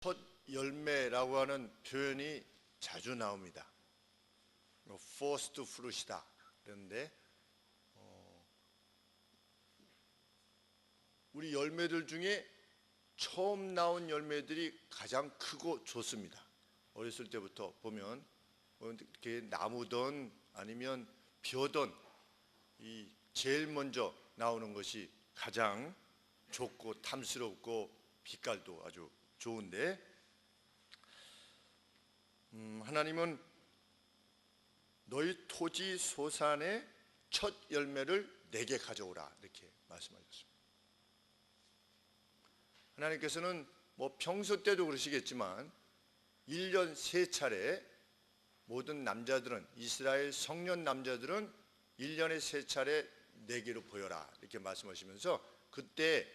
첫 열매라고 하는 표현이 자주 나옵니다. first fruit이다. 그런데 우리 열매들 중에 처음 나온 열매들이 가장 크고 좋습니다. 어렸을 때부터 보면 이렇게 나무든 아니면 벼든 이 제일 먼저 나오는 것이 가장 좋고 탐스럽고 빛깔도 아주 좋은데, 하나님은 너희 토지 소산의 첫 열매를 내게 가져오라 이렇게 말씀하셨습니다. 하나님께서는 뭐 평소 때도 그러시겠지만 1년 3차례 모든 남자들은, 이스라엘 성년 남자들은 1년에 3차례 내게로 보여라 이렇게 말씀하시면서, 그때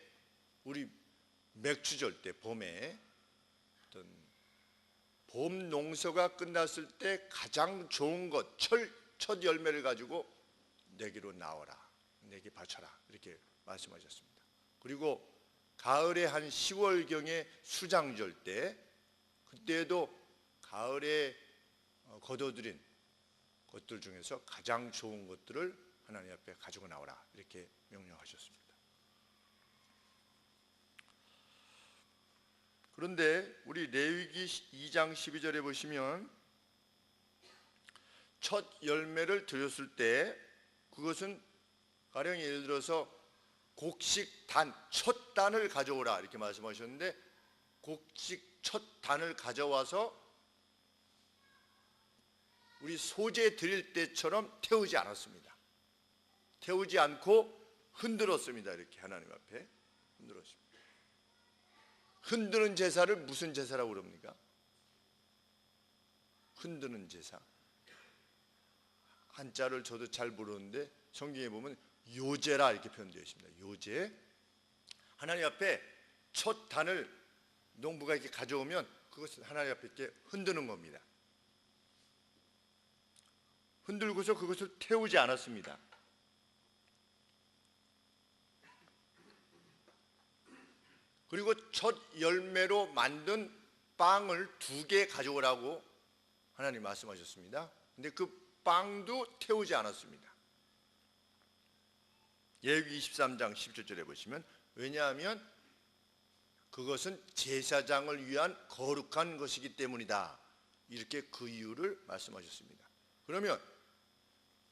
우리 맥추절 때 봄에 어떤 봄 농서가 끝났을 때 가장 좋은 것 첫 열매를 가지고 내게로 나와라, 내게 바쳐라 이렇게 말씀하셨습니다. 그리고 가을에 한 10월경에 수장절 때, 그때에도 가을에 거둬들인 것들 중에서 가장 좋은 것들을 하나님 앞에 가지고 나오라 이렇게 명령하셨습니다. 그런데 우리 레위기 2장 12절에 보시면 첫 열매를 드렸을 때 그것은 가령 예를 들어서 곡식 단, 첫 단을 가져오라 이렇게 말씀하셨는데, 곡식 첫 단을 가져와서 우리 소재 드릴 때처럼 태우지 않았습니다. 태우지 않고 흔들었습니다. 이렇게 하나님 앞에 흔들었습니다. 흔드는 제사를 무슨 제사라고 그럽니까? 흔드는 제사. 한자를 저도 잘 모르는데 성경에 보면 요제라 이렇게 표현되어 있습니다. 요제. 하나님 앞에 첫 단을 농부가 이렇게 가져오면 그것을 하나님 앞에 이렇게 흔드는 겁니다. 흔들고서 그것을 태우지 않았습니다. 그리고 첫 열매로 만든 빵을 2개 가져오라고 하나님 말씀하셨습니다. 근데 그 빵도 태우지 않았습니다. 예기 23장 17절에 보시면, 왜냐하면 그것은 제사장을 위한 거룩한 것이기 때문이다 이렇게 그 이유를 말씀하셨습니다. 그러면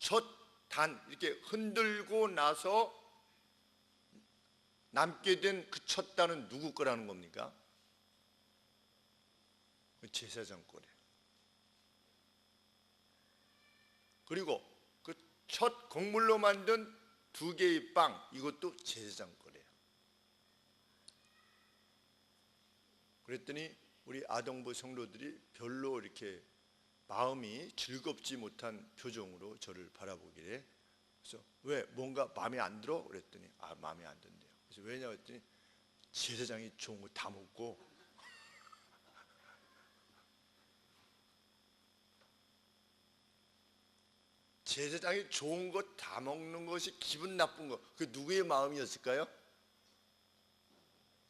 첫 단 이렇게 흔들고 나서 남게 된 그 첫 단은 누구 거라는 겁니까? 제사장 거래요. 그리고 그 첫 곡물로 만든 2개의 빵, 이것도 제사장 거래요. 그랬더니 우리 아동부 성도들이 별로 이렇게 마음이 즐겁지 못한 표정으로 저를 바라보길래, 그래서 왜 뭔가 마음에 안 들어? 그랬더니 마음에 안 든대요. 그래서 왜냐 그랬더니 제사장이 좋은 거 다 먹고 제사장이 좋은 거 다 먹는 것이 기분 나쁜 거, 그 누구의 마음이었을까요?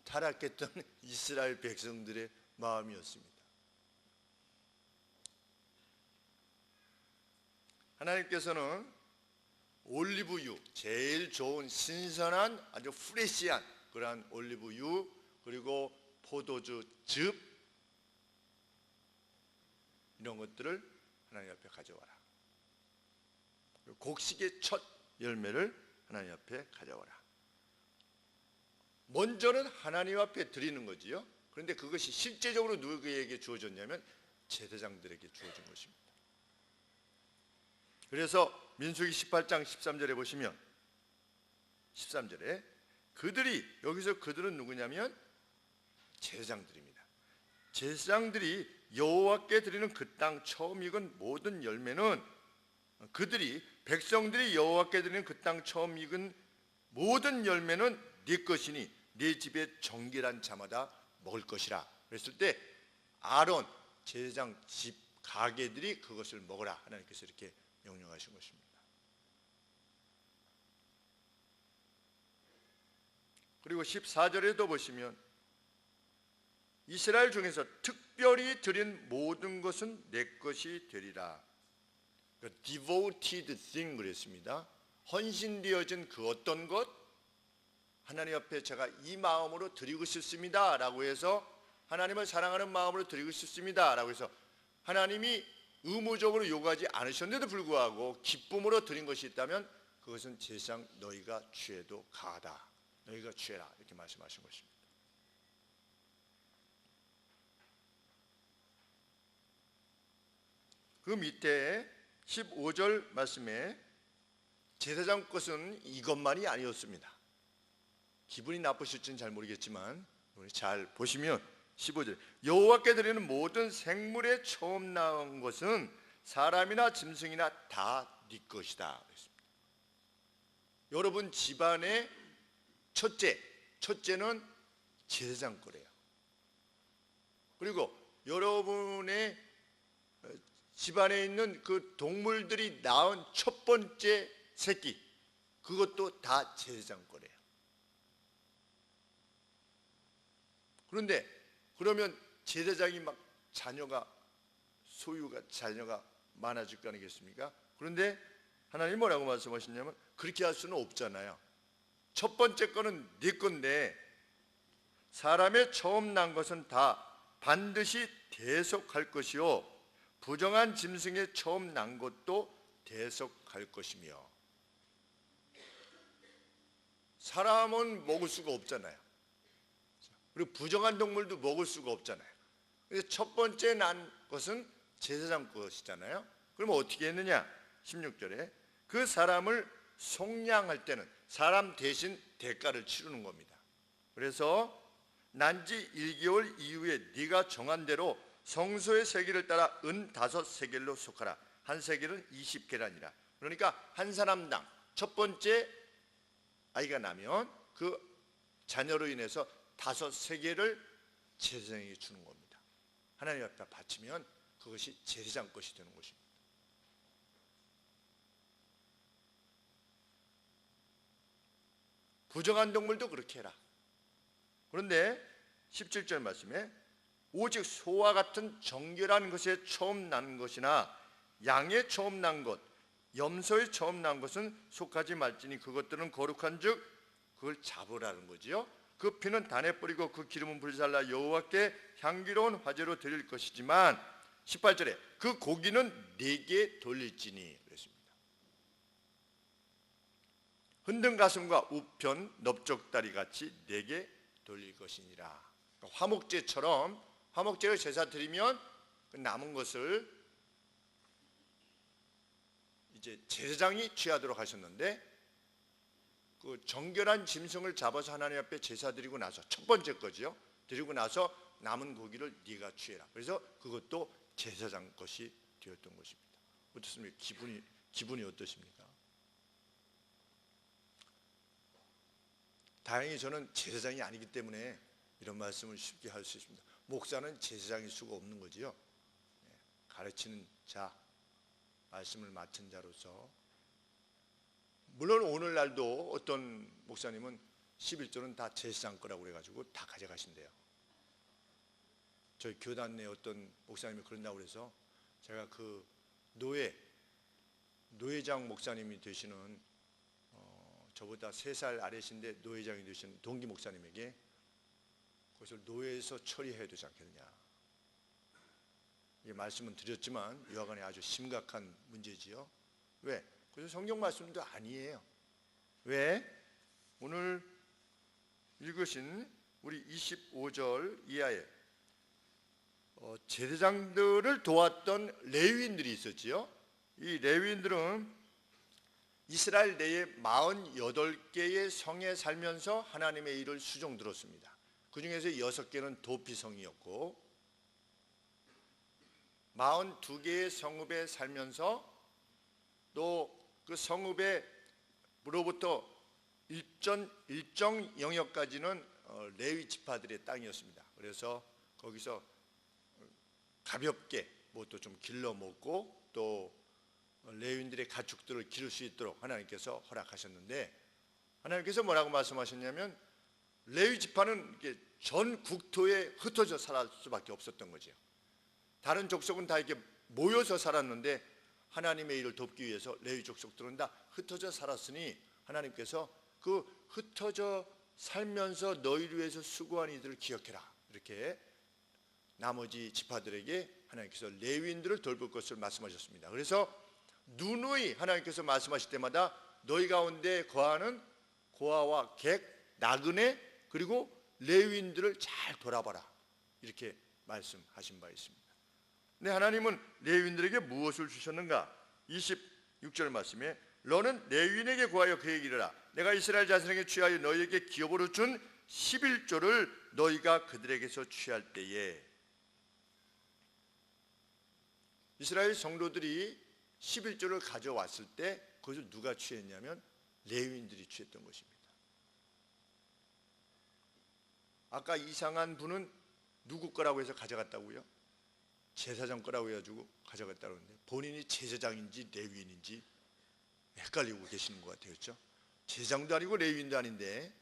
타락했던 이스라엘 백성들의 마음이었습니다. 하나님께서는 올리브유, 제일 좋은 신선한 아주 프레시한 그러한 올리브유, 그리고 포도주 즙, 이런 것들을 하나님 앞에 가져와라. 곡식의 첫 열매를 하나님 앞에 가져와라. 먼저는 하나님 앞에 드리는 거지요. 그런데 그것이 실제적으로 누구에게 주어졌냐면 제사장들에게 주어진 것입니다. 그래서 민수기 18장 13절에 보시면, 13절에 그들이, 여기서 그들은 누구냐면 제사장들입니다. 제사장들이 여호와께 드리는 그 땅 처음 익은 모든 열매는, 그들이 백성들이 여호와께 드리는 그 땅 처음 익은 모든 열매는 네 것이니 네 집의 정결한 자마다 먹을 것이라. 그랬을 때 아론 제사장 집 가게들이 그것을 먹으라 하나님께서 이렇게 명령하신 것입니다. 그리고 14절에도 보시면 이스라엘 중에서 특별히 드린 모든 것은 내 것이 되리라. devoted thing 그랬습니다. 헌신되어진 그 어떤 것, 하나님 앞에 제가 이 마음으로 드리고 싶습니다 라고 해서, 하나님을 사랑하는 마음으로 드리고 싶습니다 라고 해서 하나님이 의무적으로 요구하지 않으셨는데도 불구하고 기쁨으로 드린 것이 있다면 그것은 제사장 너희가 취해도 가하다. 너희가 취해라, 이렇게 말씀하신 것입니다. 그 밑에 15절 말씀에 제사장 것은 이것만이 아니었습니다. 기분이 나쁘실지는 잘 모르겠지만 우리 잘 보시면 15절, 여호와께 드리는 모든 생물에 처음 나온 것은 사람이나 짐승이나 다 네 것이다 그랬습니다. 여러분 집안의 첫째는 제사장 거래요. 그리고 여러분의 집안에 있는 그 동물들이 낳은 첫 번째 새끼, 그것도 다 제사장 거래요. 그런데 그러면 제사장이 막 자녀가 많아질 거 아니겠습니까? 그런데 하나님 뭐라고 말씀하시냐면 그렇게 할 수는 없잖아요. 첫 번째 거는 네 건데 사람의 처음 난 것은 다 반드시 대속할 것이요 부정한 짐승의 처음 난 것도 대속할 것이며. 사람은 먹을 수가 없잖아요. 그리고 부정한 동물도 먹을 수가 없잖아요. 그래서 첫 번째 난 것은 제사장 것이잖아요. 그러면 어떻게 했느냐? 16절에 그 사람을 속량할 때는 사람 대신 대가를 치르는 겁니다. 그래서 난지 1개월 이후에 네가 정한 대로 성소의 세겔을 따라 은 5세겔로 속하라. 한 세겔은 20계란이라. 그러니까 한 사람당 첫 번째 아이가 나면 그 자녀로 인해서 5세겔을 제사장에게 주는 겁니다. 하나님 앞에 바치면 그것이 제사장 것이 되는 것입니다. 부정한 동물도 그렇게 해라. 그런데 17절 말씀에 오직 소와 같은 정결한 것에 처음 난 것이나 양의 처음 난 것, 염소의 처음 난 것은 속하지 말지니 그것들은 거룩한 즉 그걸 잡으라는 거지요. 그 피는 단에 뿌리고 그 기름은 불살라 여호와께 향기로운 화제로 드릴 것이지만 18절에 그 고기는 네게 돌릴지니 그랬습니다. 흔든 가슴과 우편 넓적다리 같이 네게 돌릴 것이니라. 그러니까 화목제처럼 화목제를 제사 드리면 남은 것을 이제 제사장이 취하도록 하셨는데 그 정결한 짐승을 잡아서 하나님 앞에 제사 드리고 나서 첫 번째 거지요. 드리고 나서 남은 고기를 네가 취해라. 그래서 그것도 제사장 것이 되었던 것입니다. 어떻습니까? 기분이 어떠십니까? 다행히 저는 제사장이 아니기 때문에 이런 말씀을 쉽게 할 수 있습니다. 목사는 제사장일 수가 없는 거지요. 가르치는 자, 말씀을 맡은 자로서. 물론 오늘날도 어떤 목사님은 11조는 다 제사장 거라고 그래가지고 다 가져가신대요. 저희 교단 내 어떤 목사님이 그런다고 그래서 제가 그 노회장 목사님이 되시는 저보다 3살 아래신데 노회장이 되시는 동기 목사님에게 그것을 노회에서 처리해야 되지 않겠느냐. 이게 말씀은 드렸지만 여하간에 아주 심각한 문제지요. 왜? 그래서 성경 말씀도 아니에요. 왜? 오늘 읽으신 우리 25절 이하에 제사장들을 도왔던 레위인들이 있었지요. 이 레위인들은 이스라엘 내에 48개의 성에 살면서 하나님의 일을 수종 들었습니다. 그 중에서 6개는 도피성이었고 42개의 성읍에 살면서 또 그 성읍에로부터 일정 영역까지는 레위 지파들의 땅이었습니다. 그래서 거기서 가볍게 뭣도 좀 길러 먹고 또 레위인들의 가축들을 기를 수 있도록 하나님께서 허락하셨는데 하나님께서 뭐라고 말씀하셨냐면 레위 지파는 이렇게 전 국토에 흩어져 살 수밖에 없었던 거죠. 다른 족속은 다 이렇게 모여서 살았는데 하나님의 일을 돕기 위해서 레위 족속들은 다 흩어져 살았으니 하나님께서 그 흩어져 살면서 너희를 위해서 수고한 이들을 기억해라, 이렇게 나머지 지파들에게 하나님께서 레위인들을 돌볼 것을 말씀하셨습니다. 그래서 누누이 하나님께서 말씀하실 때마다 너희 가운데 거하는 고아와 객, 나그네, 그리고 레위인들을 잘 돌아봐라, 이렇게 말씀하신 바 있습니다. 근데 하나님은 레위인들에게 무엇을 주셨는가? 26절 말씀에 너는 레위인에게 구하여 그에게 이르라. 내가 이스라엘 자손에게 취하여 너희에게 기업으로 준 11조를 너희가 그들에게서 취할 때에, 이스라엘 성도들이 11조를 가져왔을 때 그것을 누가 취했냐면 레위인들이 취했던 것입니다. 아까 이상한 분은 누구 거라고 해서 가져갔다고요? 제사장 거라고 해가지고 가져갔다고 하는데 본인이 제사장인지 레위인인지 헷갈리고 계시는 것 같아요. 그렇죠? 제사장도 아니고 레위인도 아닌데,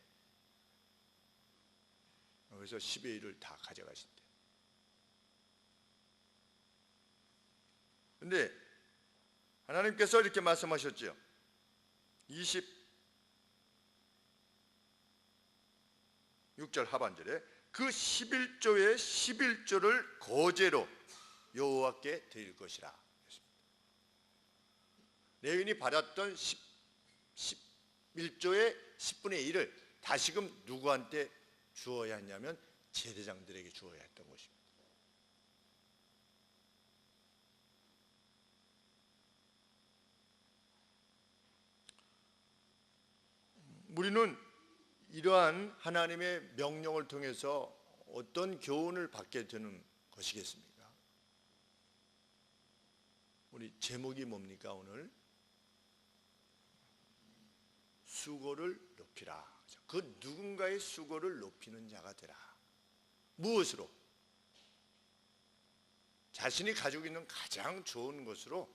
그래서 10의 1을 다 가져가신대. 근데 하나님께서 이렇게 말씀하셨죠. 26절 하반절에 그 11조의 11조를 거제로 여호와께 드릴 것이라. 레위인이 받았던 11조의 10분의 1을 다시금 누구한테 주어야 했냐면 제사장들에게 주어야 했던 것입니다. 우리는 이러한 하나님의 명령을 통해서 어떤 교훈을 받게 되는 것이겠습니까? 우리 제목이 뭡니까? 오늘 수고를 높이라. 그 누군가의 수고를 높이는 자가 되라. 무엇으로? 자신이 가지고 있는 가장 좋은 것으로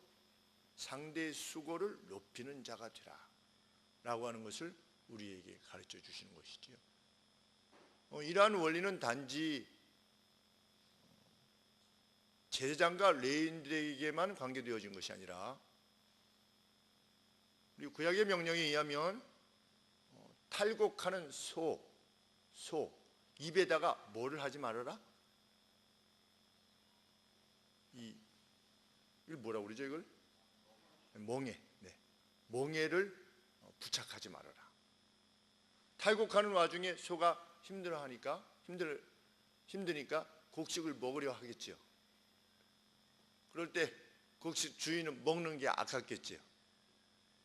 상대의 수고를 높이는 자가 되라 라고 하는 것을 우리에게 가르쳐 주시는 것이지요. 이러한 원리는 단지 제사장과 레위인들에게만 관계되어진 것이 아니라 그리고 구약의 명령에 의하면 탈곡하는 소 입에다가 뭐를 하지 말아라? 이걸 뭐라고 그러죠? 이걸 멍에, 멍에를 부착하지 말아라. 탈곡하는 와중에 소가 힘들어하니까 힘드니까 곡식을 먹으려 하겠지요. 그럴 때 곡식 주인은 먹는 게 아깝겠지요.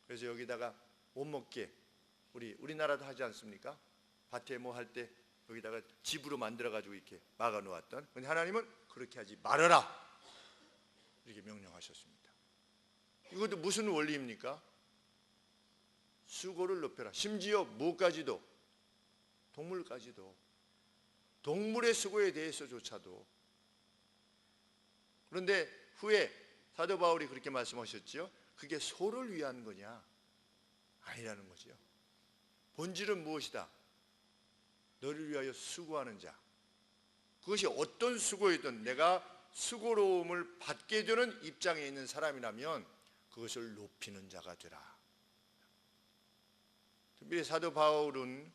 그래서 여기다가 못 먹게 우리나라도 하지 않습니까? 밭에 뭐 할 때 여기다가 집으로 만들어 가지고 이렇게 막아 놓았던. 근데 하나님은 그렇게 하지 말아라 이렇게 명령하셨습니다. 이것도 무슨 원리입니까? 수고를 높여라. 심지어 무까지도, 동물까지도, 동물의 수고에 대해서조차도. 그런데 후에 사도 바울이 그렇게 말씀하셨죠. 그게 소를 위한 거냐? 아니라는 거죠. 본질은 무엇이다? 너를 위하여 수고하는 자. 그것이 어떤 수고이든 내가 수고로움을 받게 되는 입장에 있는 사람이라면 그것을 높이는 자가 되라. 특별히 사도 바울은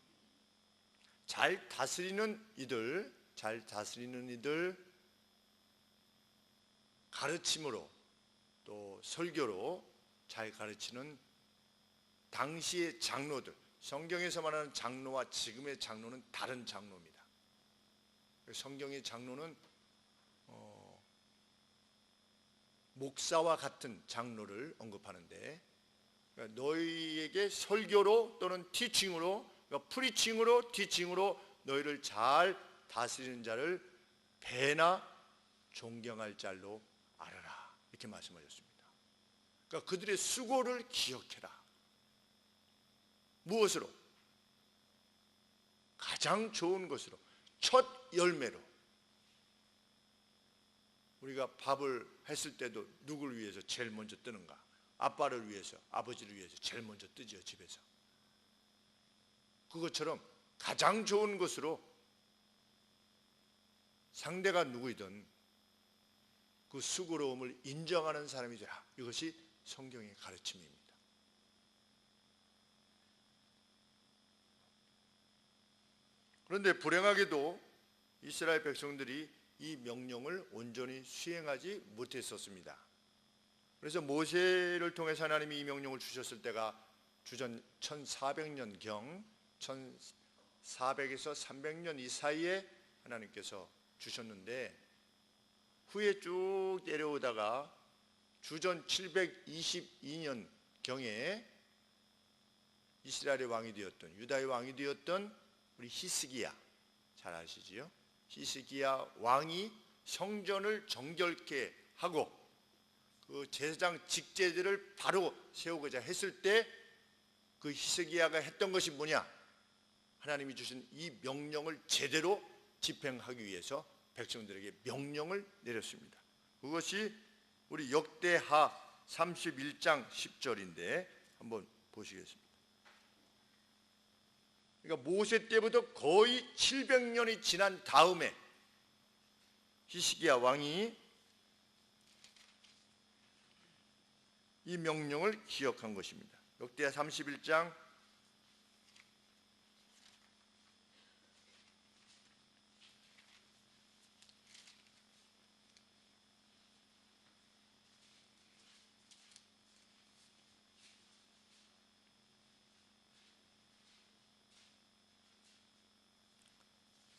잘 다스리는 이들 가르침으로 또 설교로 잘 가르치는 당시의 장로들, 성경에서 말하는 장로와 지금의 장로는 다른 장로입니다. 성경의 장로는 목사와 같은 장로를 언급하는데, 그러니까 너희에게 설교로 또는 티칭으로, 그러니까 프리칭으로 티칭으로 너희를 잘 다스리는 자를 배나 존경할 자로 알아라 이렇게 말씀하셨습니다. 그러니까 그들의 수고를 기억해라. 무엇으로? 가장 좋은 것으로, 첫 열매로. 우리가 밥을 했을 때도 누구를 위해서 제일 먼저 뜨는가? 아빠를 위해서, 아버지를 위해서 제일 먼저 뜨죠, 집에서. 그것처럼 가장 좋은 것으로 상대가 누구이든 그 수고로움을 인정하는 사람이 되라. 이것이 성경의 가르침입니다. 그런데 불행하게도 이스라엘 백성들이 이 명령을 온전히 수행하지 못했었습니다. 그래서 모세를 통해서 하나님이 이 명령을 주셨을 때가 주전 1400년경 1400에서 300년 이 사이에 하나님께서 주셨는데, 후에 쭉 내려오다가 주전 722년경에 이스라엘의 왕이 되었던, 유다의 왕이 되었던 우리 히스기야, 잘 아시지요? 히스기야 왕이 성전을 정결케 하고 그 제사장 직제들을 바로 세우고자 했을 때 그 히스기야가 했던 것이 뭐냐? 하나님이 주신 이 명령을 제대로 집행하기 위해서 백성들에게 명령을 내렸습니다. 그것이 우리 역대하 31장 10절인데 한번 보시겠습니다. 그러니까 모세 때부터 거의 700년이 지난 다음에 히스기야 왕이 이 명령을 기억한 것입니다. 역대하 31장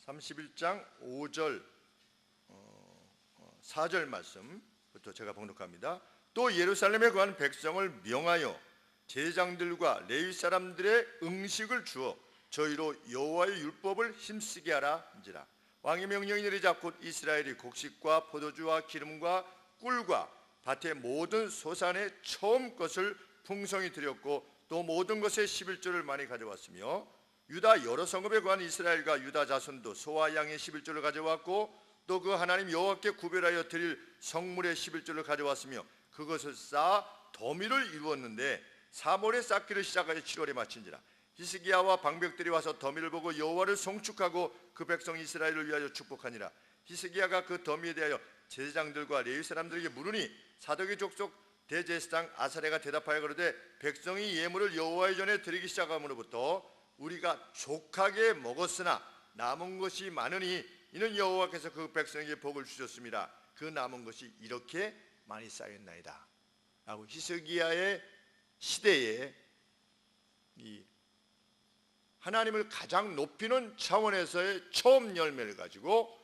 31장 5절 4절 말씀부터 제가 봉독합니다. 또 예루살렘에 거한 백성을 명하여 제사장들과 레위 사람들의 음식을 주어 저희로 여호와의 율법을 힘쓰게 하라는지라. 왕의 명령이 내리자 곧 이스라엘이 곡식과 포도주와 기름과 꿀과 밭의 모든 소산의 처음 것을 풍성히 드렸고 또 모든 것의 11조를 많이 가져왔으며 유다 여러 성읍에 거한 이스라엘과 유다 자손도 소와 양의 11조를 가져왔고 또 그 하나님 여호와께 구별하여 드릴 성물의 11조를 가져왔으며 그것을 쌓아 더미를 이루었는데 3월에 쌓기를 시작하여 7월에 마친지라. 히스기야와 방백들이 와서 더미를 보고 여호와를 송축하고 그 백성 이스라엘을 위하여 축복하니라. 히스기야가 그 더미에 대하여 제사장들과 레위 사람들에게 물으니 사독의 족속 대제사장 아사랴가 대답하여 그러되 백성이 예물을 여호와의 전에 드리기 시작함으로부터 우리가 족하게 먹었으나 남은 것이 많으니 이는 여호와께서 그 백성에게 복을 주셨습니다. 그 남은 것이 이렇게 많이 쌓였나이다 라고 히스기야의 시대에 이 하나님을 가장 높이는 차원에서의 처음 열매를 가지고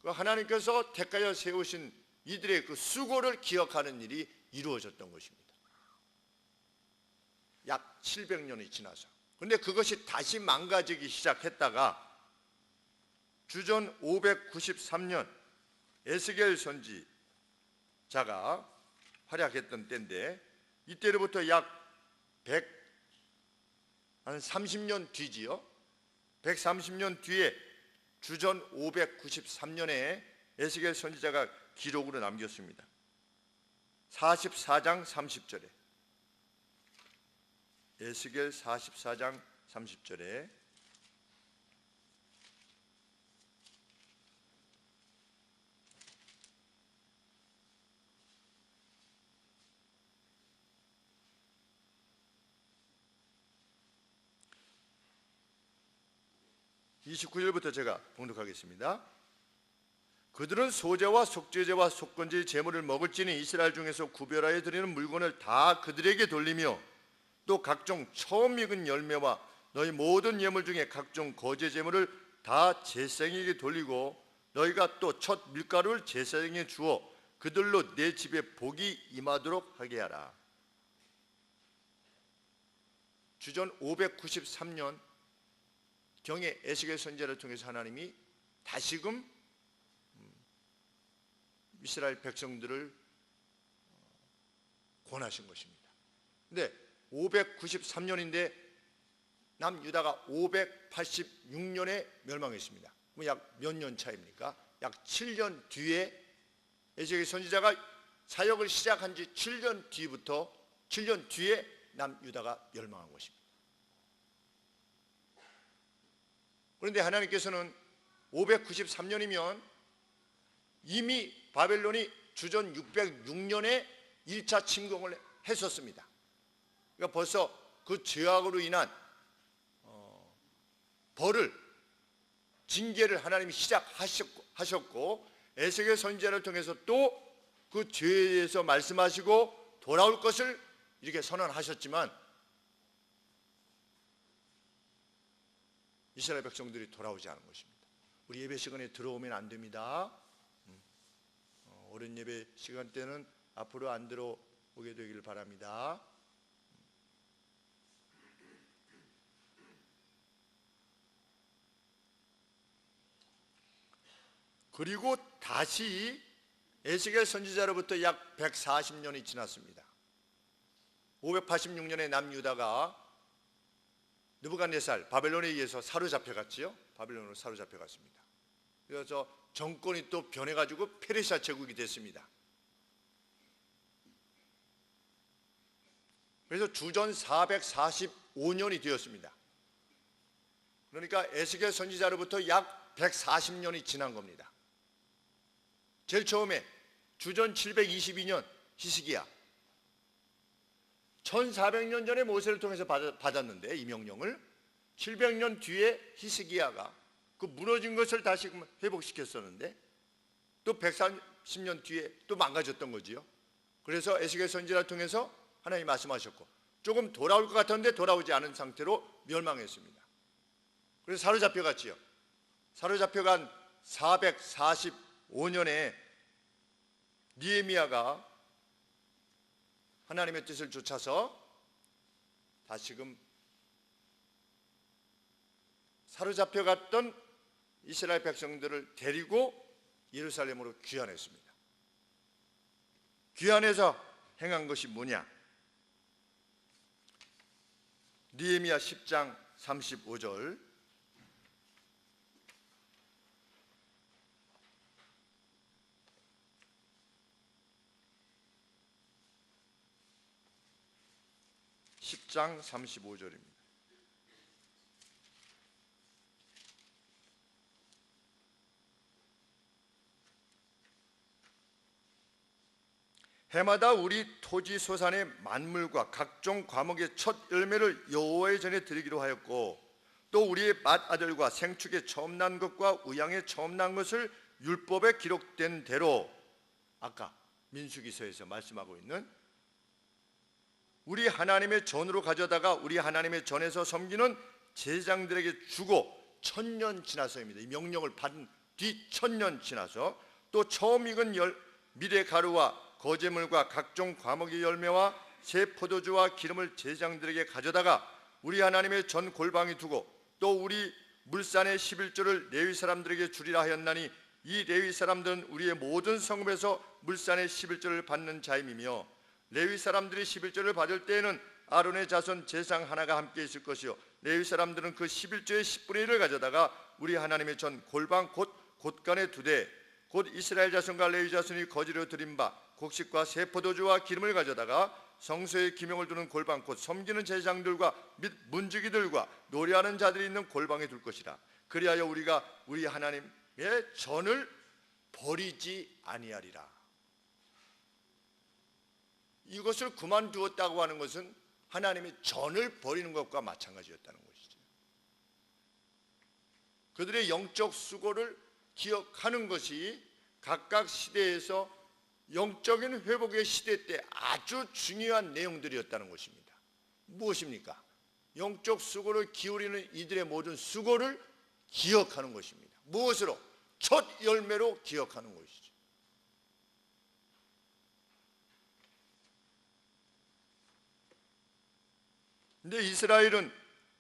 그 하나님께서 택하여 세우신 이들의 그 수고를 기억하는 일이 이루어졌던 것입니다. 약 700년이 지나서. 그런데 그것이 다시 망가지기 시작했다가 주전 593년 에스겔 선지자가 활약했던 때인데 이때로부터 약 130년 뒤지요. 130년 뒤에 주전 593년에 에스겔 선지자가 기록으로 남겼습니다. 44장 30절에 에스겔 44장 30절에 (29절부터) 제가 봉독하겠습니다. 그들은 소제와 속죄제와 속건제의 제물을 먹을지니 이스라엘 중에서 구별하여 드리는 물건을 다 그들에게 돌리며 또 각종 처음 익은 열매와 너희 모든 예물 중에 각종 거제 제물을 다 제사장에게 돌리고 너희가 또 첫 밀가루를 제사장에게 주어 그들로 내 집에 복이 임하도록 하게 하라. 주전 593년 경에 에스겔 선지자를 통해서 하나님이 다시금 이스라엘 백성들을 권하신 것입니다. 근데 593년인데 남유다가 586년에 멸망했습니다. 그럼 약 몇 년 차입니까? 약 7년 뒤에 에스겔 선지자가 사역을 시작한 지 7년 뒤에 남유다가 멸망한 것입니다. 그런데 하나님께서는 593년이면 이미 바벨론이 주전 606년에 1차 침공을 했었습니다. 그러니까 벌써 그 죄악으로 인한 벌을, 징계를 하나님이 시작하셨고 에스겔 선지자를 통해서 또 그 죄에 대해서 말씀하시고 돌아올 것을 이렇게 선언하셨지만 이스라엘 백성들이 돌아오지 않은 것입니다. 우리 예배 시간에 들어오면 안 됩니다. 어른 예배 시간 때는 앞으로 안 들어오게 되기를 바랍니다. 그리고 다시 에스겔 선지자로부터 약 140년이 지났습니다. 586년에 남유다가 느부갓네살 바벨론에 의해서 사로잡혀갔지요. 바벨론으로 사로잡혀갔습니다. 그래서 정권이 또 변해가지고 페르시아 제국이 됐습니다. 그래서 주전 445년이 되었습니다. 그러니까 에스겔 선지자로부터 약 140년이 지난 겁니다. 제일 처음에 주전 722년 히스기야, 1400년 전에 모세를 통해서 받았는데 이 명령을 700년 뒤에 히스기야가 그 무너진 것을 다시 회복시켰었는데 또 140년 뒤에 또 망가졌던 거지요. 그래서 에스겔 선지자를 통해서 하나님이 말씀하셨고 조금 돌아올 것 같았는데 돌아오지 않은 상태로 멸망했습니다. 그래서 사로잡혀갔지요. 사로잡혀간 445년에 느헤미야가 하나님의 뜻을 쫓아서 다시금 사로잡혀갔던 이스라엘 백성들을 데리고 예루살렘으로 귀환했습니다. 귀환해서 행한 것이 뭐냐? 느헤미야 10장 35절, (10장 35절입니다) 해마다 우리 토지 소산의 만물과 각종 과목의 첫 열매를 여호와의 전에 드리기로 하였고 또 우리의 맏아들과 생축의 처음 난 것과 우양의 처음 난 것을 율법에 기록된 대로, 아까 민수기서에서 말씀하고 있는 우리 하나님의 전으로 가져다가 우리 하나님의 전에서 섬기는 제사장들에게 주고 1000년 지나서입니다. 이 명령을 받은 뒤 1000년 지나서 또 처음 익은 미래 가루와 거제물과 각종 과목의 열매와 새 포도주와 기름을 제사장들에게 가져다가 우리 하나님의 전 골방에 두고 또 우리 물산의 11조를 레위 사람들에게 주리라 하였나니 이 레위 사람들은 우리의 모든 성읍에서 물산의 11조를 받는 자임이며 레위 사람들이 11조를 받을 때에는 아론의 자손 제사장 하나가 함께 있을 것이요 레위 사람들은 그 11조의 10분의 1을 가져다가 우리 하나님의 전 골방 곧 곳간에 두되 곧 이스라엘 자손과 레위 자손이 거지로 드린 바 곡식과 새 포도주와 기름을 가져다가 성소에 기명을 두는 골방 곧 섬기는 제사장들과 및 문지기들과 노래하는 자들이 있는 골방에 둘 것이라. 그리하여 우리가 우리 하나님의 전을 버리지 아니하리라. 이것을 그만두었다고 하는 것은 하나님의 전을 버리는 것과 마찬가지였다는 것이죠. 그들의 영적 수고를 기억하는 것이 각각 시대에서 영적인 회복의 시대 때 아주 중요한 내용들이었다는 것입니다. 무엇입니까? 영적 수고를 기울이는 이들의 모든 수고를 기억하는 것입니다. 무엇으로? 첫 열매로 기억하는 것이죠. 근데 이스라엘은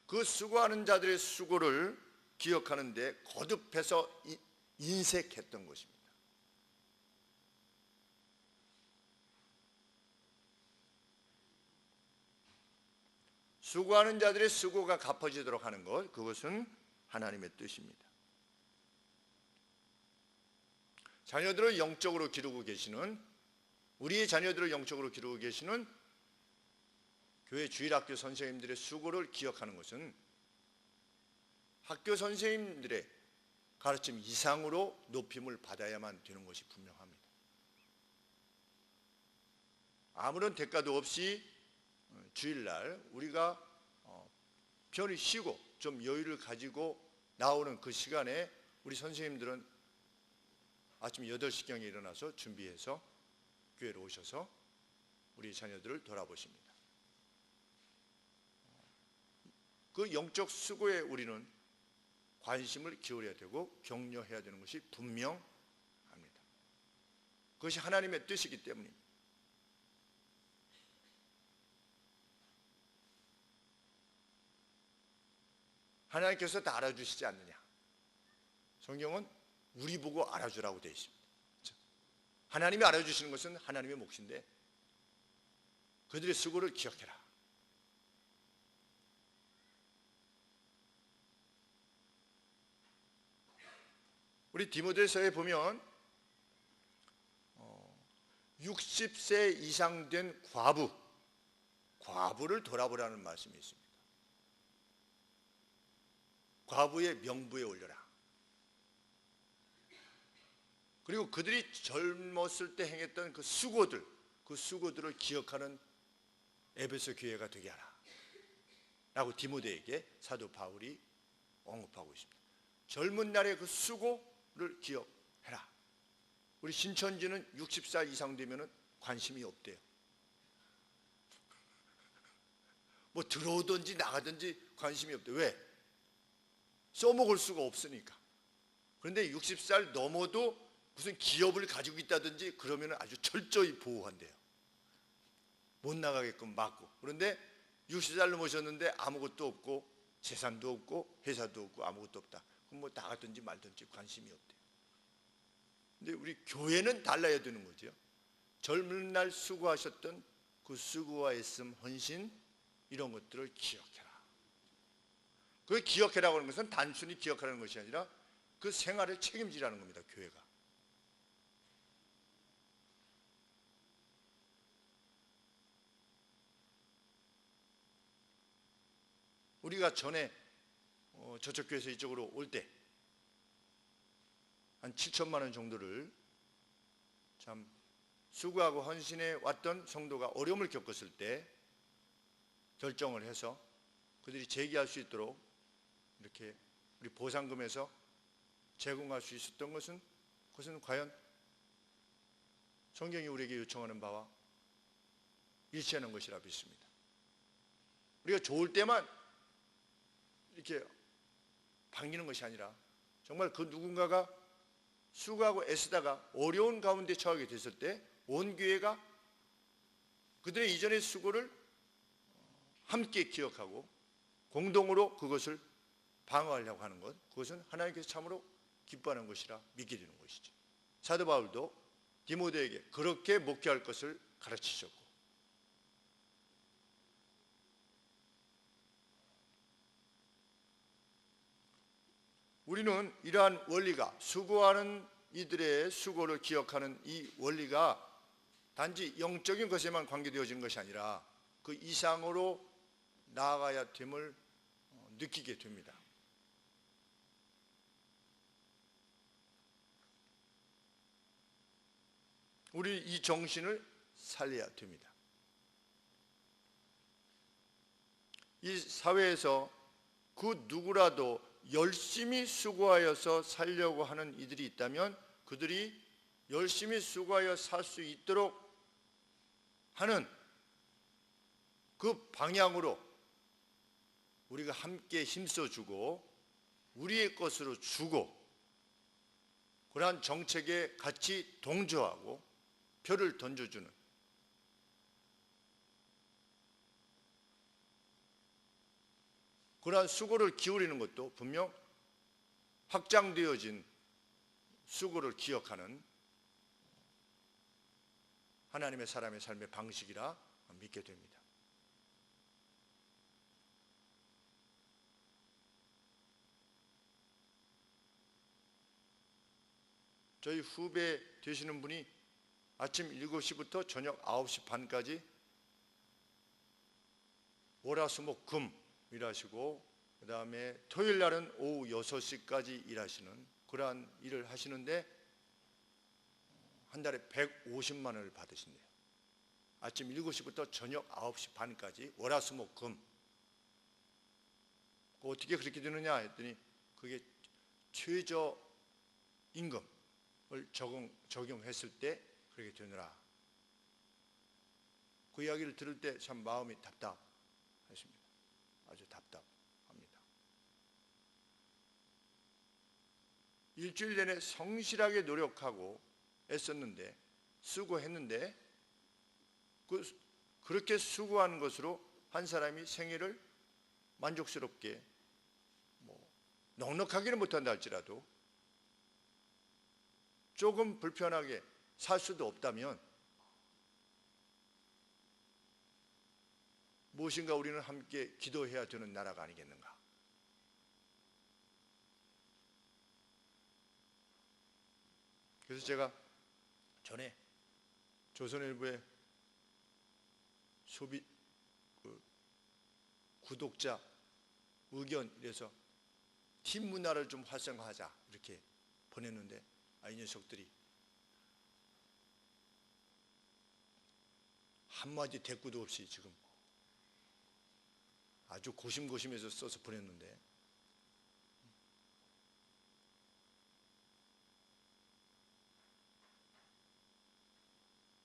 그 수고하는 자들의 수고를 기억하는데 거듭해서 인색했던 것입니다. 수고하는 자들의 수고가 갚아지도록 하는 것, 그것은 하나님의 뜻입니다. 자녀들을 영적으로 기르고 계시는, 우리의 자녀들을 영적으로 기르고 계시는 교회 주일학교 선생님들의 수고를 기억하는 것은 학교 선생님들의 가르침 이상으로 높임을 받아야만 되는 것이 분명합니다. 아무런 대가도 없이 주일날 우리가 편히 쉬고 좀 여유를 가지고 나오는 그 시간에 우리 선생님들은 아침 8시경에 일어나서 준비해서 교회로 오셔서 우리 자녀들을 돌아보십니다. 그 영적 수고에 우리는 관심을 기울여야 되고 격려해야 되는 것이 분명합니다. 그것이 하나님의 뜻이기 때문입니다. 하나님께서 다 알아주시지 않느냐? 성경은 우리 보고 알아주라고 되어 있습니다. 하나님이 알아주시는 것은 하나님의 몫인데 그들의 수고를 기억해라. 우리 디모데서에 보면 60세 이상 된 과부를 돌아보라는 말씀이 있습니다. 과부의 명부에 올려라. 그리고 그들이 젊었을 때 행했던 그 수고들을 기억하는 에베소 교회가 되게 하라 라고 디모데에게 사도 바울이 언급하고 있습니다. 젊은 날의 그 수고를 기억해라. 우리 신천지는 60살 이상 되면 관심이 없대요. 뭐 들어오든지 나가든지 관심이 없대요. 왜? 써먹을 수가 없으니까. 그런데 60살 넘어도 무슨 기업을 가지고 있다든지 그러면 아주 철저히 보호한대요. 못 나가게끔 막고. 그런데 60살 넘으셨는데 아무것도 없고 재산도 없고 회사도 없고 아무것도 없다. 그럼 뭐 나가든지 말든지 관심이 없대요. 근데 우리 교회는 달라야 되는 거죠. 젊은 날 수고하셨던 그 수고와 애씀, 헌신 이런 것들을 기억해라. 그 기억해라고 하는 것은 단순히 기억하라는 것이 아니라 그 생활을 책임지라는 겁니다. 교회가. 우리가 전에 저쪽 교회에서 이쪽으로 올 때 한 7천만 원 정도를 참 수고하고 헌신해 왔던 성도가 어려움을 겪었을 때 결정을 해서 그들이 재기할 수 있도록 이렇게 우리 보상금에서 제공할 수 있었던 것은 그것은 과연 성경이 우리에게 요청하는 바와 일치하는 것이라 믿습니다. 우리가 좋을 때만 이렇게 반기는 것이 아니라 정말 그 누군가가 수고하고 애쓰다가 어려운 가운데 처하게 됐을 때 온 교회가 그들의 이전의 수고를 함께 기억하고 공동으로 그것을 방어하려고 하는 것, 그것은 하나님께서 참으로 기뻐하는 것이라 믿게 되는 것이죠. 사도 바울도 디모데에게 그렇게 목회할 것을 가르치셨고, 우리는 이러한 원리가, 수고하는 이들의 수고를 기억하는 이 원리가 단지 영적인 것에만 관계되어지는 것이 아니라 그 이상으로 나아가야 됨을 느끼게 됩니다. 우리 이 정신을 살려야 됩니다. 이 사회에서 그 누구라도 열심히 수고하여서 살려고 하는 이들이 있다면 그들이 열심히 수고하여 살 수 있도록 하는 그 방향으로 우리가 함께 힘써주고 우리의 것으로 주고 그러한 정책에 같이 동조하고 표를 던져주는 그러한 수고를 기울이는 것도 분명 확장되어진 수고를 기억하는 하나님의 사람의 삶의 방식이라 믿게 됩니다. 저희 후배 되시는 분이 아침 7시부터 저녁 9시 반까지 월화수목금 일하시고 그 다음에 토요일 날은 오후 6시까지 일하시는 그러한 일을 하시는데 한 달에 150만 원을 받으신대요. 아침 7시부터 저녁 9시 반까지 월화수목금. 어떻게 그렇게 되느냐 했더니 그게 최저 임금을 적용했을 때 그렇게 되느라. 그 이야기를 들을 때 참 마음이 답답하십니다. 아주 답답합니다. 일주일 내내 성실하게 노력하고 애썼는데 수고했는데 그렇게 수고하는 것으로 한 사람이 생애를 만족스럽게 넉넉하기는 못한다 할지라도 조금 불편하게 살 수도 없다면 무엇인가 우리는 함께 기도해야 되는 나라가 아니겠는가. 그래서 제가 전에 조선일보의 구독자 의견 이래서 팀 문화를 좀 활성화하자 이렇게 보냈는데 이 녀석들이 한마디 대꾸도 없이 지금 아주 고심고심해서 써서 보냈는데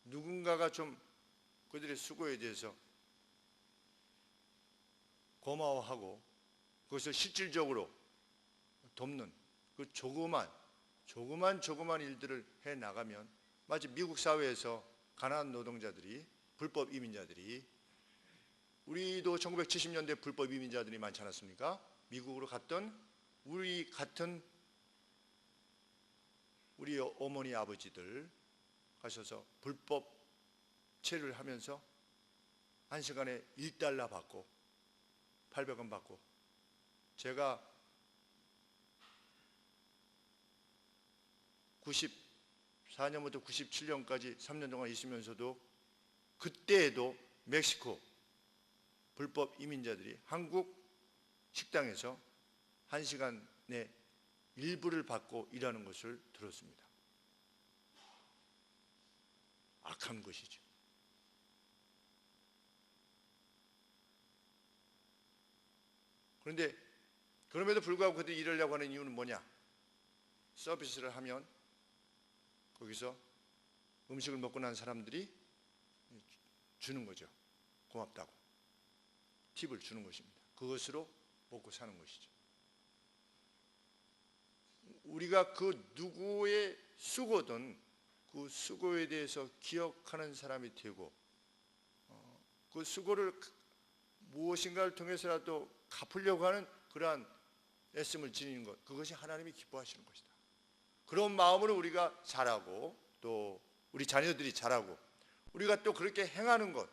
누군가가 좀 그들의 수고에 대해서 고마워하고 그것을 실질적으로 돕는 그 조그만 일들을 해 나가면 마치 미국 사회에서 가난한 노동자들이 불법 이민자들이 우리도 1970년대 불법 이민자들이 많지 않았습니까? 미국으로 갔던 우리 같은 우리 어머니 아버지들 가셔서 불법 체류를 하면서 한 시간에 $1 받고 800원 받고 제가 94년부터 97년까지 3년 동안 있으면서도 그때에도 멕시코 불법 이민자들이 한국 식당에서 1시간에 일부를 받고 일하는 것을 들었습니다. 악한 것이죠. 그런데 그럼에도 불구하고 그들이 이러려고 하는 이유는 뭐냐? 서비스를 하면 거기서 음식을 먹고 난 사람들이 주는 거죠. 고맙다고. 팁을 주는 것입니다. 그것으로 먹고 사는 것이죠. 우리가 그 누구의 수고든 그 수고에 대해서 기억하는 사람이 되고 그 수고를 무엇인가를 통해서라도 갚으려고 하는 그러한 애씀을 지니는 것, 그것이 하나님이 기뻐하시는 것이다. 그런 마음으로 우리가 자라고 또 우리 자녀들이 자라고 우리가 또 그렇게 행하는 것,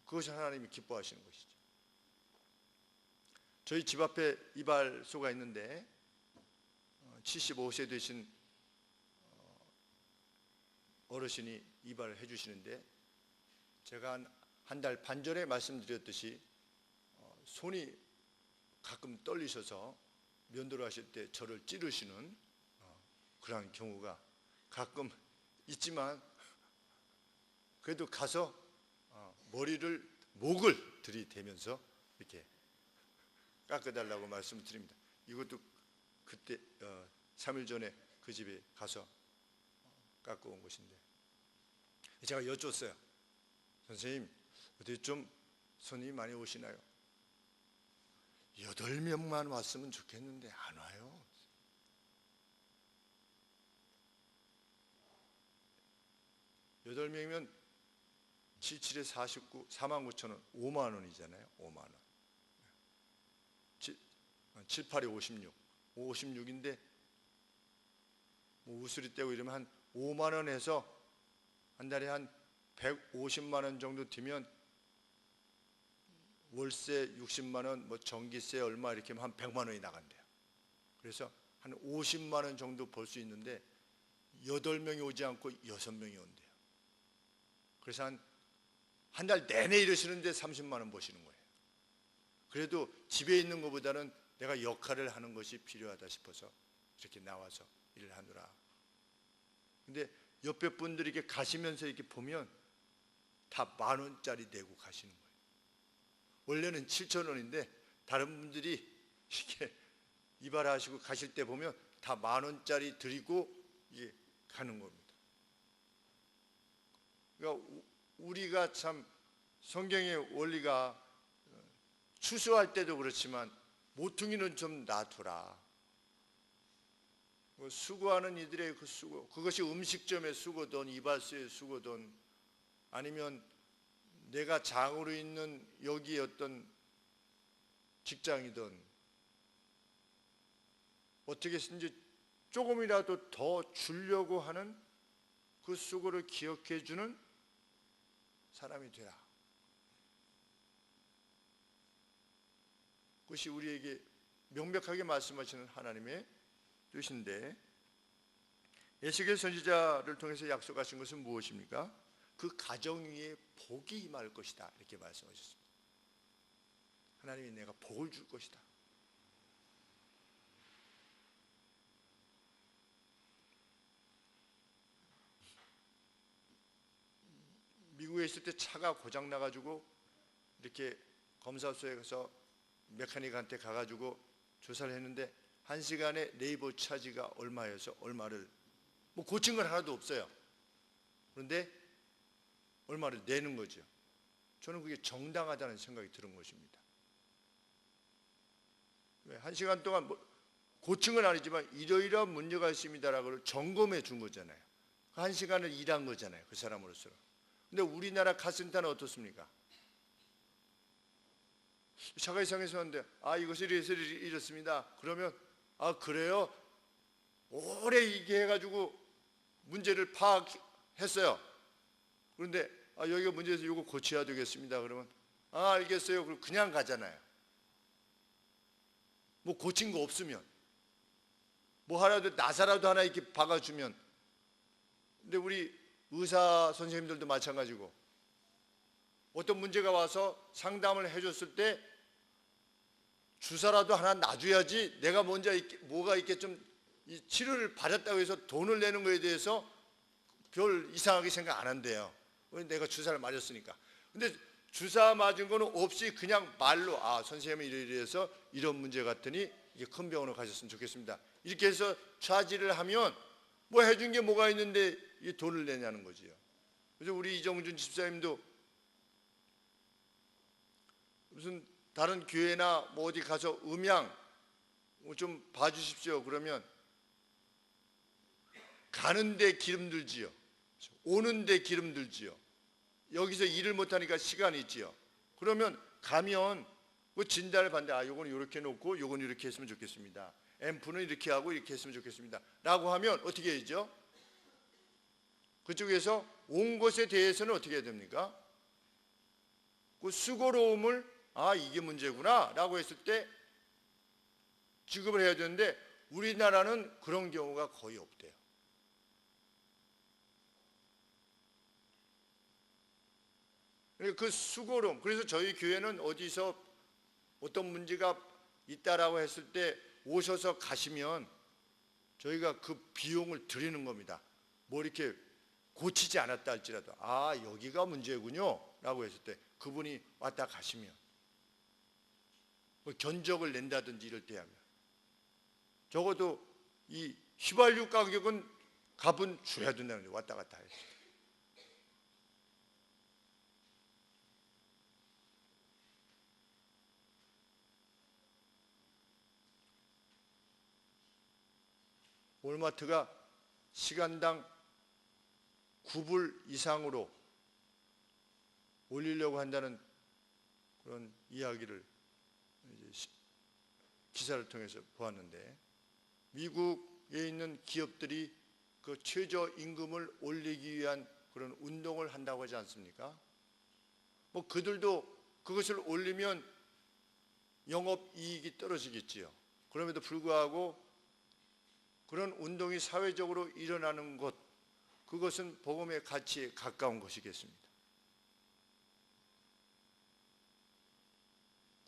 그것이 하나님이 기뻐하시는 것이죠. 저희 집 앞에 이발소가 있는데 75세 되신 어르신이 이발을 해주시는데 제가 한 달 반 전에 말씀드렸듯이 손이 가끔 떨리셔서 면도를 하실 때 저를 찌르시는 그러한 경우가 가끔 있지만 그래도 가서 목을 들이대면서 이렇게 깎아달라고 말씀을 드립니다. 이것도 그때 3일 전에 그 집에 가서 깎아온 것인데 제가 여쭈었어요. 선생님 어디 좀 손님이 많이 오시나요? 8명만 왔으면 좋겠는데 안 와요. 8명이면 77에 49, 49,000원, 5만 원이잖아요. 5만 원. 7, 8에 56, 56인데 뭐 우수리 떼고 이러면 한 5만 원에서 한 달에 한 150만 원 정도 되면 월세 60만 원, 뭐 전기세 얼마 이렇게 하면 한 100만 원이 나간대요. 그래서 한 50만 원 정도 벌 수 있는데 8명이 오지 않고 6명이 온대요. 그래서 한 달 내내 이러시는데 30만 원 버시는 거예요. 그래도 집에 있는 것보다는 내가 역할을 하는 것이 필요하다 싶어서 이렇게 나와서 일을 하느라. 근데 옆에 분들이 이렇게 가시면서 이렇게 보면 다 10,000원짜리 내고 가시는 거예요. 원래는 7,000원인데 다른 분들이 이렇게 이발하시고 가실 때 보면 다 10,000원짜리 드리고 이게 가는 겁니다. 그러니까 우리가 참 성경의 원리가 추수할 때도 그렇지만 모퉁이는 좀 놔두라. 수고하는 이들의 그 수고, 그것이 음식점의 수고든 이발소의 수고든 아니면 내가 장으로 있는 여기의 어떤 직장이든 어떻게든지 조금이라도 더 주려고 하는 그 수고를 기억해 주는 사람이 되라. 그것이 우리에게 명백하게 말씀하시는 하나님의 뜻인데, 에스겔 선지자를 통해서 약속하신 것은 무엇입니까? 그 가정 위에 복이 임할 것이다, 이렇게 말씀하셨습니다. 하나님이 내가 복을 줄 것이다. 미국에 있을 때 차가 고장 나가지고 이렇게 검사소에 가서 메카닉한테 가가지고 조사를 했는데 1시간에 네이버 차지가 얼마여서 얼마를, 뭐 고친 건 하나도 없어요. 그런데 얼마를 내는 거죠. 저는 그게 정당하다는 생각이 드는 것입니다. 1시간 동안 고친 건 아니지만 이러이러한 문제가 있습니다라고 점검해 준 거잖아요. 1시간을 일한 거잖아요, 그 사람으로서. 근데 우리나라 카센터는 어떻습니까? 차가 이상해서 하는데 이것이 이래서 이렇습니다. 그러면 그래요? 오래 이게 해가지고 문제를 파악했어요. 그런데 여기가 문제에서 이거 고쳐야 되겠습니다. 그러면 알겠어요. 그럼 그냥 가잖아요. 뭐 고친 거 없으면 뭐 하나도 나사라도 하나 이렇게 박아주면. 근데 우리 의사 선생님들도 마찬가지고 어떤 문제가 와서 상담을 해줬을 때 주사라도 하나 놔줘야지 내가 먼저 뭐가 이렇게 좀 치료를 받았다고 해서 돈을 내는 거에 대해서 별 이상하게 생각 안 한대요. 내가 주사를 맞았으니까. 근데 주사 맞은 거는 없이 그냥 말로 선생님이 이래서 이런 문제 같으니 이게 큰 병원으로 가셨으면 좋겠습니다. 이렇게 해서 차지를 하면 뭐 해준 게 뭐가 있는데 이 돈을 내냐는 거지요. 그래서 우리 이정준 집사님도 무슨 다른 교회나 뭐 어디 가서 음양 좀 봐주십시오. 그러면 가는데 기름 들지요. 오는데 기름 들지요. 여기서 일을 못하니까 시간이 있지요. 그러면 가면 뭐 진단을 받는데 요건 이렇게 놓고 요건 이렇게 했으면 좋겠습니다. 앰프는 이렇게 하고 이렇게 했으면 좋겠습니다. 라고 하면 어떻게 해야죠? 그쪽에서 온 것에 대해서는 어떻게 해야 됩니까? 그 수고로움을 이게 문제구나 라고 했을 때 지급을 해야 되는데 우리나라는 그런 경우가 거의 없대요. 그 수고로움, 그래서 저희 교회는 어디서 어떤 문제가 있다라고 했을 때 오셔서 가시면 저희가 그 비용을 드리는 겁니다. 뭐 이렇게 고치지 않았다 할지라도 여기가 문제군요 라고 했을 때 그분이 왔다 가시면 뭐 견적을 낸다든지 이럴 때 하면 적어도 이 휘발유 가격은 값은 줘야 된다는 거예요. 왔다 갔다 해서. 월마트가 시간당 9불 이상으로 올리려고 한다는 그런 이야기를 기사를 통해서 보았는데, 미국에 있는 기업들이 그 최저임금을 올리기 위한 그런 운동을 한다고 하지 않습니까? 뭐 그들도 그것을 올리면 영업이익이 떨어지겠지요. 그럼에도 불구하고 그런 운동이 사회적으로 일어나는 것, 그것은 복음의 가치에 가까운 것이겠습니다.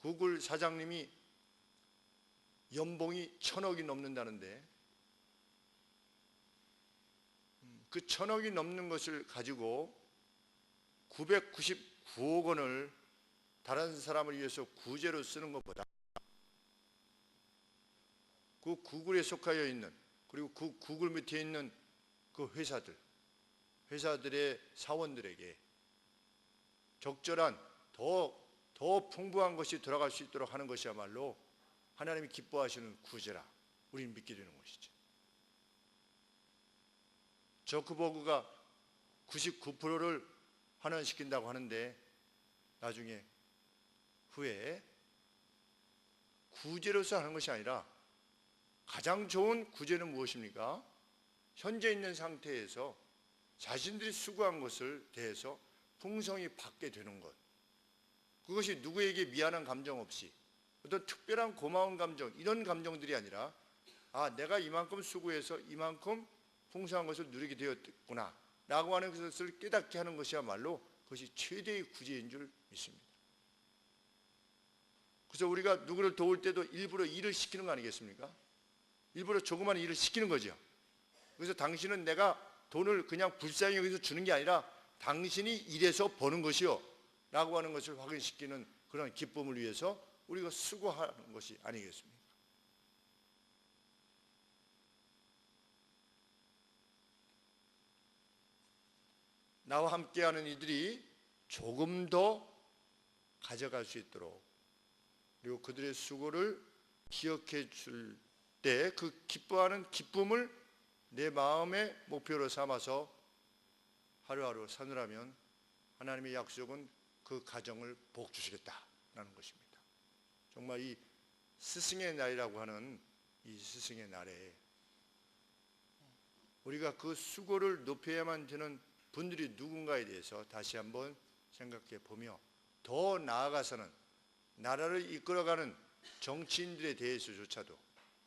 구글 사장님이 연봉이 1,000억이 넘는다는데 그 1,000억이 넘는 것을 가지고 999억 원을 다른 사람을 위해서 구제로 쓰는 것보다 그 구글에 속하여 있는, 그리고 그 구글 밑에 있는 그 회사들의 사원들에게 적절한 더 풍부한 것이 들어갈 수 있도록 하는 것이야말로 하나님이 기뻐하시는 구제라 우리는 믿게 되는 것이죠. 저크버그가 99%를 환원시킨다고 하는데 나중에 후에 구제로서 하는 것이 아니라 가장 좋은 구제는 무엇입니까? 현재 있는 상태에서 자신들이 수고한 것을 대해서 풍성히 받게 되는 것. 그것이 누구에게 미안한 감정 없이 어떤 특별한 고마운 감정, 이런 감정들이 아니라 내가 이만큼 수고해서 이만큼 풍성한 것을 누리게 되었구나 라고 하는 것을 깨닫게 하는 것이야말로 그것이 최대의 구제인 줄 믿습니다. 그래서 우리가 누구를 도울 때도 일부러 일을 시키는 거 아니겠습니까? 일부러 조그만 일을 시키는 거죠. 그래서 당신은 내가 돈을 그냥 불쌍히 여기서 주는 게 아니라 당신이 일해서 버는 것이요 라고 하는 것을 확인시키는 그런 기쁨을 위해서 우리가 수고하는 것이 아니겠습니까? 나와 함께하는 이들이 조금 더 가져갈 수 있도록, 그리고 그들의 수고를 기억해 줄 때 그 기뻐하는 기쁨을 내 마음의 목표로 삼아서 하루하루 사느라면 하나님의 약속은 그 가정을 복 주시겠다라는 것입니다. 정말 이 스승의 날이라고 하는 이 스승의 날에 우리가 그 수고를 높여야만 되는 분들이 누군가에 대해서 다시 한번 생각해 보며, 더 나아가서는 나라를 이끌어가는 정치인들에 대해서조차도,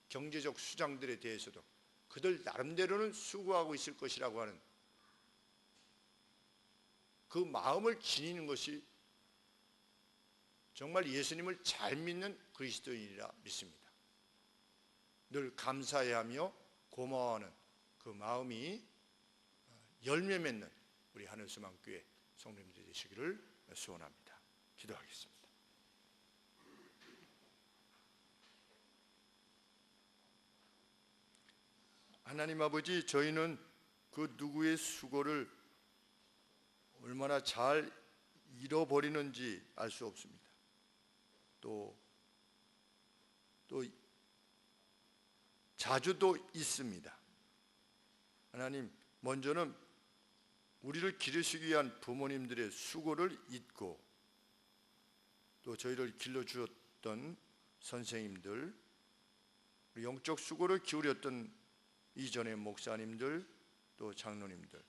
경제적 수장들에 대해서도 그들 나름대로는 수고하고 있을 것이라고 하는 그 마음을 지니는 것이 정말 예수님을 잘 믿는 그리스도인이라 믿습니다. 늘 감사해야 하며 고마워하는 그 마음이 열매 맺는 우리 하늘소망교회 성도님들이 되시기를 소원합니다. 기도하겠습니다. 하나님 아버지, 저희는 그 누구의 수고를 얼마나 잘 잃어버리는지 알 수 없습니다. 또 자주도 있습니다. 하나님, 먼저는 우리를 기르시기 위한 부모님들의 수고를 잊고, 또 저희를 길러주었던 선생님들, 영적 수고를 기울였던 이전의 목사님들, 또 장로님들,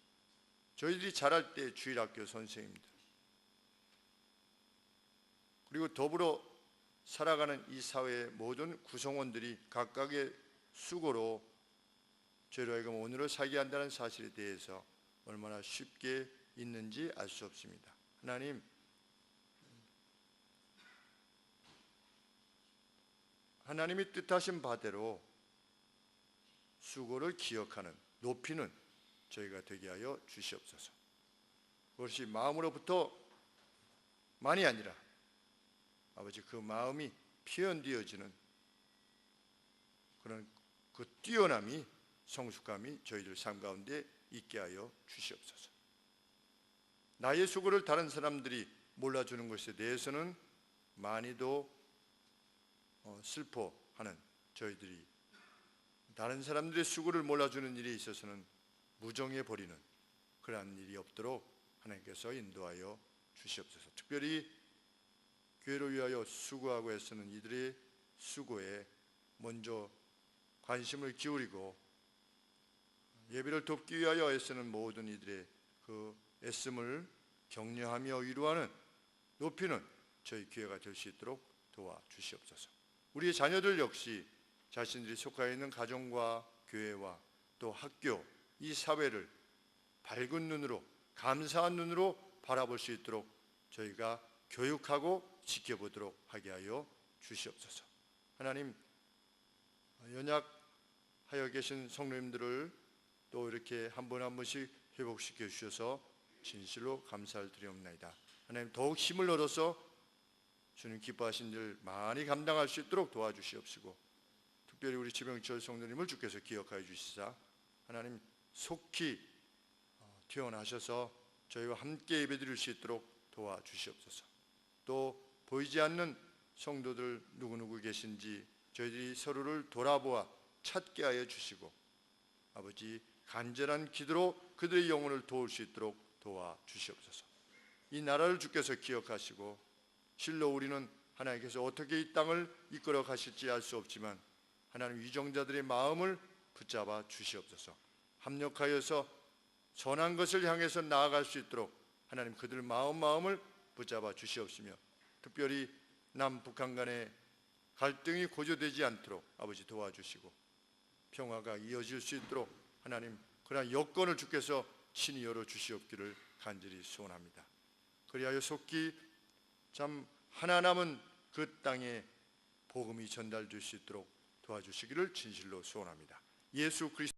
저희들이 자랄 때 주일학교 선생님들, 그리고 더불어 살아가는 이 사회의 모든 구성원들이 각각의 수고로 저희로 하여금 오늘을 살게 한다는 사실에 대해서 얼마나 쉽게 있는지 알 수 없습니다. 하나님, 하나님이 뜻하신 바대로 수고를 기억하는, 높이는 저희가 되게 하여 주시옵소서. 그것이 마음으로부터 만이 아니라 아버지 그 마음이 표현되어지는 그런 그 뛰어남이, 성숙감이 저희들 삶 가운데 있게 하여 주시옵소서. 나의 수고를 다른 사람들이 몰라주는 것에 대해서는 많이도 슬퍼하는 저희들이, 다른 사람들의 수고를 몰라주는 일에 있어서는 무정해 버리는 그러한 일이 없도록 하나님께서 인도하여 주시옵소서. 특별히 교회를 위하여 수고하고 애쓰는 이들의 수고에 먼저 관심을 기울이고, 예배를 돕기 위하여 애쓰는 모든 이들의 그 애씀을 격려하며 위로하는, 높이는 저희 교회가 될 수 있도록 도와주시옵소서. 우리의 자녀들 역시 자신들이 속하여 있는 가정과 교회와 또 학교, 이 사회를 밝은 눈으로, 감사한 눈으로 바라볼 수 있도록 저희가 교육하고 지켜보도록 하게 하여 주시옵소서. 하나님, 연약하여 계신 성도님들을 또 이렇게 한 분 한 분씩 회복시켜 주셔서 진실로 감사를 드리옵나이다. 하나님, 더욱 힘을 얻어서 주님 기뻐하신 일 많이 감당할 수 있도록 도와주시옵시고, 특별히 우리 지병철 성도님을 주께서 기억하여 주시사 하나님 속히 퇴원하셔서 저희와 함께 예배드릴 수 있도록 도와주시옵소서. 또 보이지 않는 성도들 누구누구 계신지 저희들이 서로를 돌아보아 찾게 하여 주시고, 아버지 간절한 기도로 그들의 영혼을 도울 수 있도록 도와주시옵소서. 이 나라를 주께서 기억하시고, 실로 우리는 하나님께서 어떻게 이 땅을 이끌어 가실지 알 수 없지만 하나님 위정자들의 마음을 붙잡아 주시옵소서. 합력하여서 선한 것을 향해서 나아갈 수 있도록 하나님 그들 마음을 붙잡아 주시옵시며, 특별히 남북한 간의 갈등이 고조되지 않도록 아버지 도와주시고, 평화가 이어질 수 있도록 하나님 그러한 여건을 주께서 친히 열어 주시옵기를 간절히 소원합니다. 그리하여 속히 참 하나 남은 그 땅에 복음이 전달될 수 있도록 도와주시기를 진실로 소원합니다. 예수 그리스도